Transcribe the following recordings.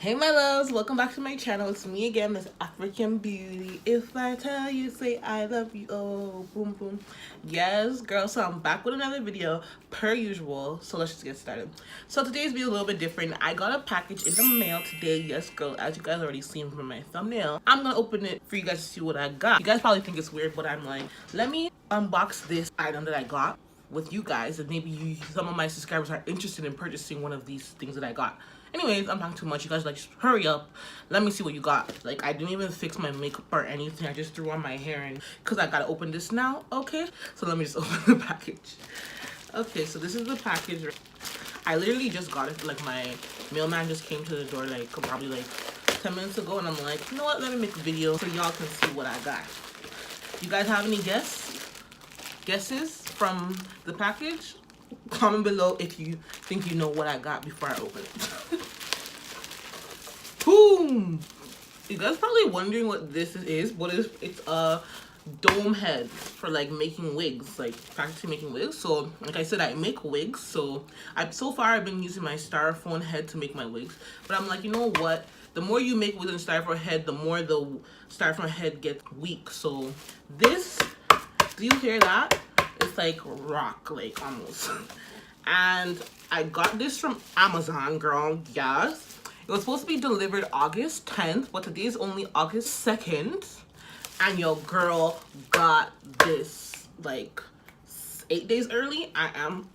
Hey my loves, welcome back to my channel. It's me again, Miss African Beauty. If I tell you, say I love you. Oh, boom boom. Yes girl, so I'm back with another video per usual. So let's just get started. So today's video is a little bit different. I got a package in the mail today. Yes girl, as you guys already seen from my thumbnail. I'm gonna open it for you guys to see what I got. You guys probably think it's weird, but I'm like, let me unbox this item that I got with you guys, and maybe some of my subscribers are interested in purchasing one of these things that I got. Anyways, I'm talking too much. You guys like, just hurry up. Let me see what you got. Like, I didn't even fix my makeup or anything. I just threw on my hair, and because I gotta open this now. Okay, so let me just open the package. Okay, so this is the package. I literally just got it. Like, my mailman just came to the door like probably like 10 minutes ago, and I'm like, you know what, let me make a video so y'all can see what I got. You guys have any guesses from the package? Comment below if you think you know what I got before I open it. Boom! You guys probably wondering what this is. What is it's a dome head for like making wigs, like practically making wigs. So like I said, I make wigs. So I've been using my styrofoam head to make my wigs. But I'm like, you know what? The more you make with a styrofoam head, the more the styrofoam head gets weak. So this, do you hear that? It's like rock, like almost. And I got this from Amazon, girl. Yes. It was supposed to be delivered August 10th, but today is only August 2nd. And your girl got this like 8 days early. I'm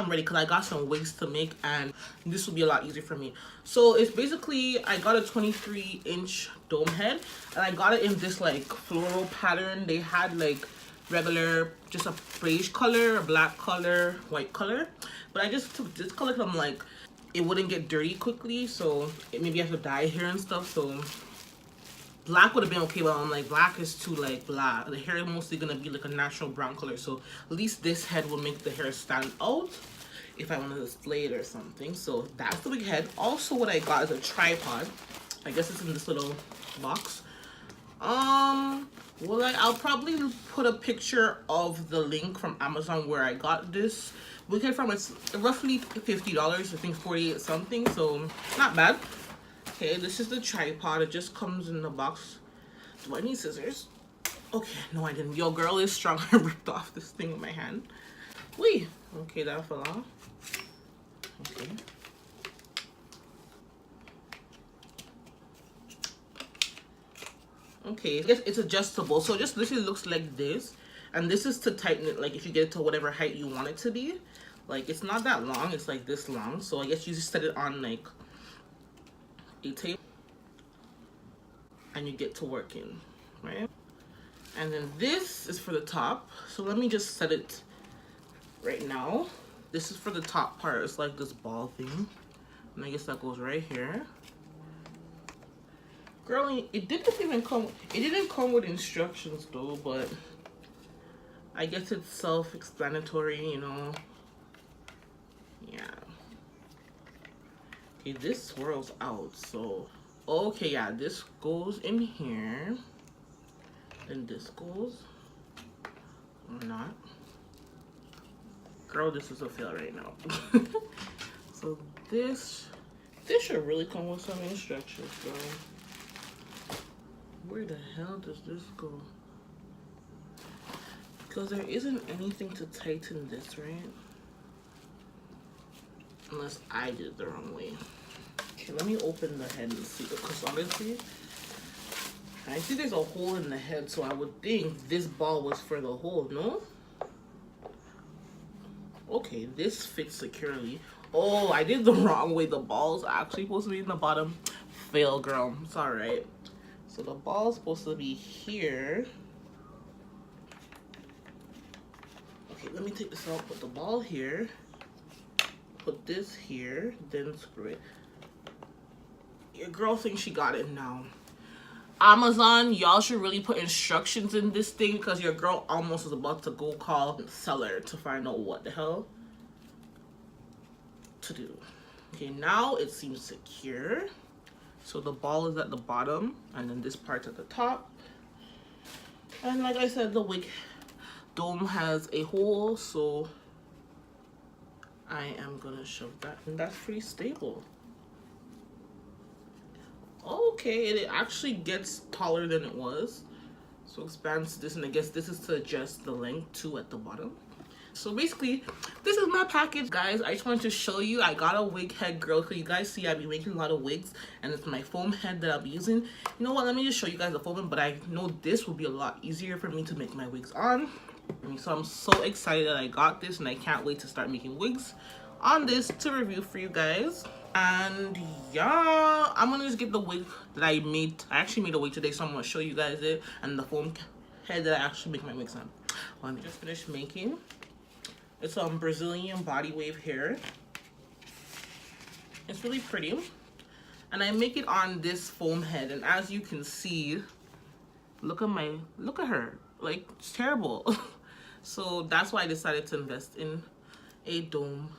ready because I got some wigs to make, and this will be a lot easier for me. So it's basically, I got a 23-inch dome head, and I got it in this like floral pattern. They had like regular, just a beige color, a black color, white color, but I just took this color because I'm like, it wouldn't get dirty quickly, so maybe I have to dye hair and stuff. So black would have been okay, but I'm like, black is too like blah. The hair is mostly gonna be like a natural brown color, so at least this head will make the hair stand out if I want to display it or something. So that's the big head. Also, what I got is a tripod. I guess it's in this little box. Well, I'll probably put a picture of the link from Amazon where I got this wicked from. It's roughly $50, I think 48 something, so not bad. Okay, this is the tripod. It just comes in the box. Do I need scissors? Okay, no I didn't. Yo, girl is strong. I ripped off this thing with my hand. Wait, okay, that fell off. Okay. Okay, I guess it's adjustable, so just literally looks like this, and this is to tighten it, like if you get it to whatever height you want it to be. Like, it's not that long, it's like this long, so I guess you just set it on like a table and you get to working, right? And then this is for the top, so let me just set it right now. This is for the top part. It's like this ball thing, and I guess that goes right here. Girl, it didn't come with instructions though, but I guess it's self-explanatory, you know. Yeah. Okay, this swirls out, so okay, yeah, this goes in here, and this goes or not. Girl, this is a fail right now. So this should really come with some instructions, girl. Where the hell does this go? Because there isn't anything to tighten this, right? Unless I did it the wrong way. Okay, let me open the head and see. Because honestly, I see there's a hole in the head, so I would think this ball was for the hole, no? Okay, this fits securely. Oh, I did the wrong way. The ball's actually supposed to be in the bottom. Fail, girl. It's alright. So the ball's supposed to be here. Okay, let me take this out. Put the ball here. Put this here. Then screw it. Your girl thinks she got it now. Amazon, y'all should really put instructions in this thing, because your girl almost was about to go call the seller to find out what the hell to do. Okay, now it seems secure. So the ball is at the bottom, and then this part's at the top. And like I said, the wig dome has a hole, so I am gonna shove that, and that's pretty stable. okay. It actually gets taller than it was. So expands this, and I guess this is to adjust the length too at the bottom. So basically, this is my package, guys. I just wanted to show you. I got a wig head, girl. So you guys see, I be making a lot of wigs, and it's my foam head that I'll be using. You know what? Let me just show you guys the foam, but I know this will be a lot easier for me to make my wigs on. So I'm so excited that I got this, and I can't wait to start making wigs on this to review for you guys. And yeah, I'm gonna just get the wig that I made. I actually made a wig today, so I'm gonna show you guys it, and the foam head that I actually make my wigs on. Let me just finish making. It's Brazilian body wave hair. It's really pretty, and I make it on this foam head. And as you can see, look at her, like, it's terrible. So that's why I decided to invest in a dome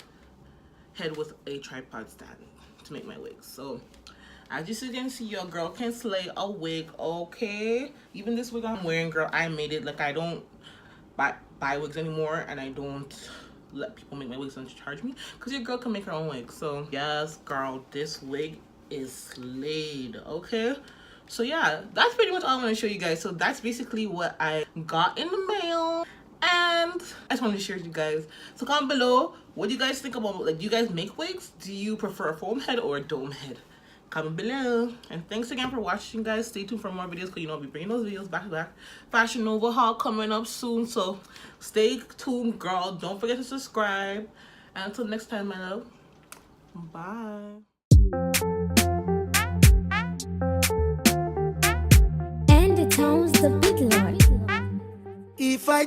head with a tripod stand to make my wigs. So as you can see, your girl can slay a wig, okay? Even this wig I'm wearing, girl, I made it. Like, I don't buy wigs anymore, and I don't let people make my wigs and charge me, because your girl can make her own wig. So yes, girl, this wig is slayed, okay? So yeah, that's pretty much all I'm going to show you guys. So that's basically what I got in the mail, and I just wanted to share with you guys. So comment below, what do you guys think about, like, do you guys make wigs? Do you prefer a foam head or a dome head? Comment below. And thanks again for watching, guys. Stay tuned for more videos, because you know I'll be bringing those videos back to back. Fashion Nova haul coming up soon, so stay tuned, girl. Don't forget to subscribe, and until next time, my love, bye. And the tones the big lord. If I